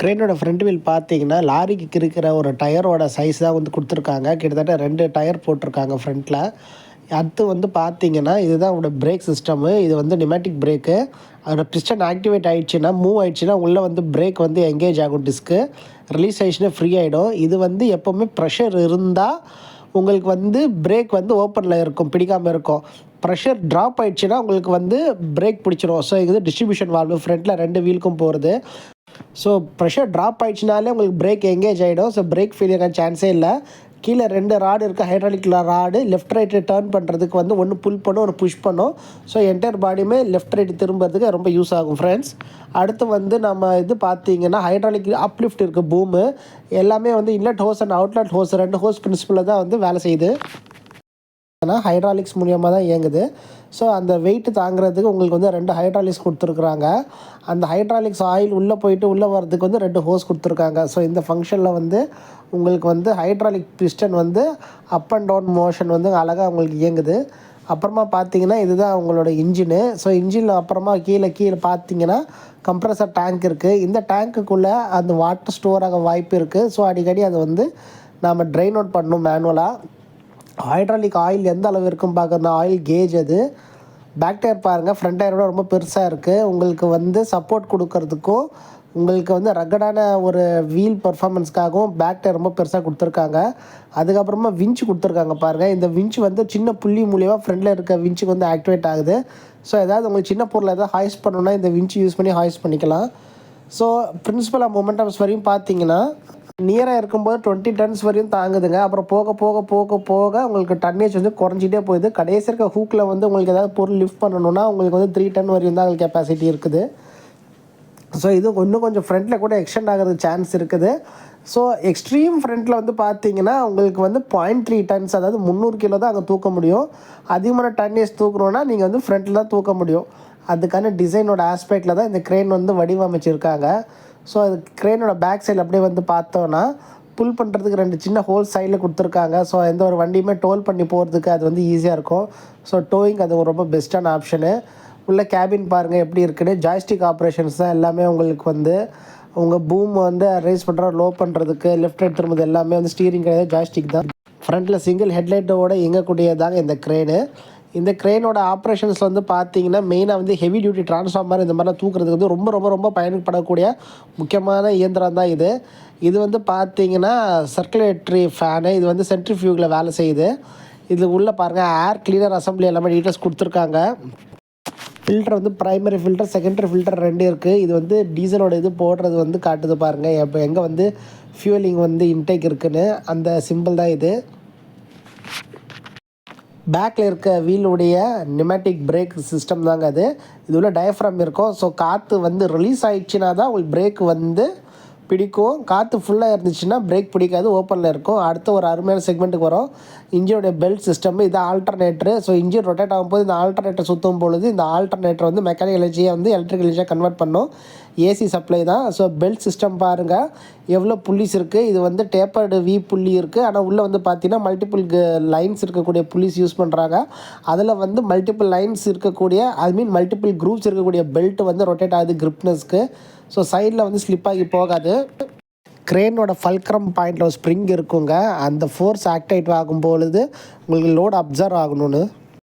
க்ரெயினோட front wheel பார்த்தீங்கன்னா, லாரிக்கு இருக்கிற ஒரு டயரோட சைஸ் தான் வந்து குடுத்துருக்காங்க. கிட்டத்தட்ட 2 டயர் போட்டிருக்காங்க ஃப்ரண்ட்ல. அடுத்து வந்து பார்த்தீங்கன்னா, இதுதான் அவங்களோட பிரேக் சிஸ்டமு. இது வந்து நியூமேட்டிக் பிரேக்கு. அதோட பிஸ்டன் ஆக்டிவேட் ஆயிடுச்சுன்னா, மூவ் ஆயிடுச்சுன்னா, உள்ள வந்து பிரேக் வந்து எங்கேஜ் ஆகும் டிஸ்க்கு. ரிலீஸ் ஆயிடுச்சுன்னா ஃப்ரீ ஆயிடும். இது வந்து எப்பவுமே ப்ரெஷர் இருந்தா, உங்களுக்கு வந்து பிரேக் வந்து ஓப்பன்ல இருக்கும். பிடிக்காம இருக்கும். ப்ரெஷர் ட்ராப் ஆயிடுச்சுன்னா, உங்களுக்கு வந்து பிரேக் பிடிச்சிரும். ஸோ இது டிஸ்ட்ரிபியூஷன் வால்வு ஃப்ரண்ட்ல 2 வீலுக்கும் போறது. ஸோ ப்ரெஷர் ட்ராப் ஆயிடுச்சுனாலே உங்களுக்கு பிரேக் எங்கேஜ் ஆகிடும். ஸோ பிரேக் ஃபெயிலியர் ஆக சான்ஸே இல்லை. கீழே 2 ராடு இருக்குது. Hydraulic rod left right turn பண்ணுறதுக்கு வந்து ஒன்று புல் பண்ணும், ஒன்று புஷ் பண்ணும். ஸோ என்டையர் பாடியுமே லெஃப்ட் ரைட்டு திரும்புறதுக்கு ரொம்ப யூஸ் ஆகும் ஃப்ரெண்ட்ஸ். அடுத்து வந்து நம்ம இது பார்த்தீங்கன்னா, ஹைட்ராலிக் அப்லிஃப்ட் இருக்குது பூமு. எல்லாமே வந்து inlet hose and outlet hose 2 hose பிரின்சிபலில் தான் வந்து வேலை செய்யுது. ஆனால் ஹைட்ராலிக்ஸ் மூலியமாக தான் இயங்குது. ஸோ அந்த வெயிட்டு தாங்கிறதுக்கு உங்களுக்கு வந்து 2 ஹைட்ராலிக்ஸ் கொடுத்துருக்குறாங்க. அந்த ஹைட்ராலிக்ஸ் ஆயில் உள்ளே போயிட்டு உள்ளே வரதுக்கு வந்து 2 ஹோஸ் கொடுத்துருக்காங்க. ஸோ இந்த ஃபங்க்ஷனில் வந்து உங்களுக்கு வந்து ஹைட்ராலிக் பிஸ்டன் வந்து அப் அண்ட் டவுன் மோஷன் வந்து அழகாக உங்களுக்கு இயங்குது. அப்புறமா பார்த்தீங்கன்னா, இதுதான் உங்களோட இன்ஜினு. ஸோ இன்ஜினில் அப்புறமா கீழே பார்த்தீங்கன்னா கம்ப்ரஸர் டேங்க் இருக்குது. இந்த டேங்க்குள்ளே அந்த வாட்டர் ஸ்டோர் ஆக வாய்ப்பு இருக்குது. ஸோ அடிக்கடி அதை வந்து நாம் ட்ரைன் அவுட் பண்ணணும் மேனுவலாக. ஹைட்ராலிக் ஆயில் எந்த அளவு இருக்குன்னு பார்க்குற ஆயில் கேஜ் அது. பேக் டயர் பாருங்கள், ஃப்ரண்ட் டயரோட ரொம்ப பெருசாக இருக்குது. உங்களுக்கு வந்து சப்போர்ட் கொடுக்கறதுக்கும் உங்களுக்கு வந்து ரக்கடான ஒரு வீல் பர்ஃபார்மன்ஸ்க்காகவும் பேக் டயர் ரொம்ப பெருசாக கொடுத்துருக்காங்க. அதுக்கப்புறமா விஞ்ச் கொடுத்துருக்காங்க பாருங்கள். இந்த விஞ்ச் வந்து சின்ன புள்ளி மூலியமாக ஃப்ரண்டில் இருக்க விஞ்சுக்கு வந்து ஆக்டிவேட் ஆகுது. ஸோ ஏதாவது உங்களுக்கு சின்ன பொருளை எதாவது ஹாய்ஸ்ட் பண்ணணுன்னா இந்த விஞ்ச் யூஸ் பண்ணி ஹாய்ஸ்ட் பண்ணிக்கலாம். ஸோ பிரின்சிபல் ஆஃப் மொமெண்டம்ஸ் வரையும் பார்த்தீங்கன்னா, நியராக இருக்கும்போது 20 டன்ஸ் வரையும் தாங்குதுங்க. அப்புறம் போக போக போக போக உங்களுக்கு டன்னேஜ் வந்து குறைஞ்சிட்டே போகுது. கடைசி இருக்க ஹூக்கில் வந்து உங்களுக்கு ஏதாவது பொருள் லிஃப்ட் பண்ணணுன்னா உங்களுக்கு வந்து 3 டன் வரையும் தான் உங்களுக்கு கெப்பாசிட்டி இருக்குது. ஸோ இது இன்னும் கொஞ்சம் ஃப்ரண்ட்டில் கூட எக்ஸ்டெண்ட் ஆகிறதுக்கு சான்ஸ் இருக்குது. ஸோ எக்ஸ்ட்ரீம் ஃப்ரண்ட்டில் வந்து பார்த்தீங்கன்னா, உங்களுக்கு வந்து 0.3 டன்ஸ், அதாவது 300 கிலோ தான் அங்கே தூக்க முடியும். அதிகமான டன்னேஜ் தூக்கணுன்னா நீங்கள் வந்து ஃப்ரண்ட்டில் தான் தூக்க முடியும். அதுக்கான டிசைனோட ஆஸ்பெக்டில் தான் இந்த க்ரெயின் வந்து வடிவமைச்சிருக்காங்க. ஸோ அது க்ரெயினோட பேக் சைடில் அப்படியே வந்து பார்த்தோன்னா, புல் பண்ணுறதுக்கு 2 சின்ன ஹோல் சைடில் கொடுத்துருக்காங்க. ஸோ எந்த ஒரு வண்டியுமே டோல் பண்ணி போகிறதுக்கு அது வந்து ஈஸியாக இருக்கும். ஸோ டோயிங் அது ரொம்ப பெஸ்ட்டான ஆப்ஷனு. உள்ள கேபின் பாருங்கள் எப்படி இருக்குன்னு. ஜாய்ஸ்டிக் ஆப்ரேஷன்ஸ் தான் எல்லாமே. உங்களுக்கு வந்து உங்கள் பூம் வந்து ரைஸ் பண்ணுற லோ பண்ணுறதுக்கு லெஃப்ட் ரைட் திரும்புது எல்லாமே வந்து ஸ்டீரிங் கிடையாது, ஜாய்ஸ்டிக் தான். ஃப்ரண்ட்டில் சிங்கிள் ஹெட்லைட்டோடு இயங்கக்கூடியதாங்க இந்த க்ரெயினு. இந்த க்ரெயினோட ஆப்ரேஷன்ஸ் வந்து பார்த்தீங்கன்னா, மெயினாக வந்து ஹெவி டியூட்டி டிரான்ஸ்ஃபார்மர் இந்த மாதிரிலாம் தூக்குறதுக்கு வந்து ரொம்ப ரொம்ப ரொம்ப பயன்படக்கூடிய முக்கியமான இயந்திரம் தான் இது. இது வந்து பார்த்தீங்கன்னா சர்க்குலேட்டரி ஃபேனு. இது வந்து சென்ட்ரிஃபியூகில் வேலை செய்யுது. இது உள்ளே பாருங்கள் ஏர் கிளீனர் அசம்பிளி எல்லாமே டீட்டெயில்ஸ் கொடுத்துருக்காங்க. ஃபில்டர் வந்து ப்ரைமரி ஃபில்டர், செகண்டரி ஃபில்டர் 2 இருக்குது. இது வந்து டீசலோட இது போடுறது வந்து காட்டுது பாருங்கள். இப்போ எங்கே வந்து ஃபியூலிங் வந்து இன்டேக் இருக்குன்னு அந்த சிம்பிள் தான் இது. பேக்கில் இருக்க வீலுடைய நியூமேட்டிக் பிரேக் சிஸ்டம் தாங்க அது. இது உள்ள டயஃப்ராம் இருக்கும். ஸோ காற்று வந்து ரிலீஸ் ஆகிடுச்சின்னா தான் உங்களுக்கு பிரேக் வந்து பிடிக்கும். காற்று ஃபுல்லாக இருந்துச்சுன்னா பிரேக் பிடிக்காது, ஓப்பனில் இருக்கும். அடுத்த ஒரு அருமையான செக்மெண்ட்டுக்கு வரும். இன்ஜினுடைய பெல்ட் சிஸ்டம் இது ஆல்டர்னேட்டரு. ஸோ இன்ஜின் ரொட்டேட் ஆகும்போது இந்த ஆல்டர்னேட்டர் சுற்றும் பொழுது இந்த ஆல்டர்னேட்டர் வந்து மெக்கானிக்கல் எனர்ஜியை வந்து எலக்ட்ரிக்கல் எனர்ஜியாக கன்வெர்ட் பண்ணும். ஏசி சப்ளை தான். ஸோ பெல்ட் சிஸ்டம் பாருங்கள் எவ்வளோ புள்ளிஸ் இருக்குது. இது வந்து டேப்பர்டு வி புள்ளி இருக்குது. ஆனால் உள்ளே வந்து பார்த்தீங்கன்னா மல்டிபிள் லைன்ஸ் இருக்கக்கூடிய புள்ளிஸ் யூஸ் பண்ணுறாங்க. அதில் வந்து மல்டிபிள் லைன்ஸ் இருக்கக்கூடிய மல்டிபிள் குரூப்ஸ் இருக்கக்கூடிய பெல்ட் வந்து ரொட்டேட் ஆகுது கிரிப்னஸ்க்கு. ஸோ சைடில் வந்து ஸ்லிப் ஆகி போகாது. க்ரெயினோட ஃபல்க்ரம் பாயிண்டில் ஒரு ஸ்ப்ரிங் இருக்குங்க. அந்த ஃபோர்ஸ் ஆக்டிவேட் ஆகும்பொழுது உங்களுக்கு லோடு அப்சர்வ் ஆகணும்னு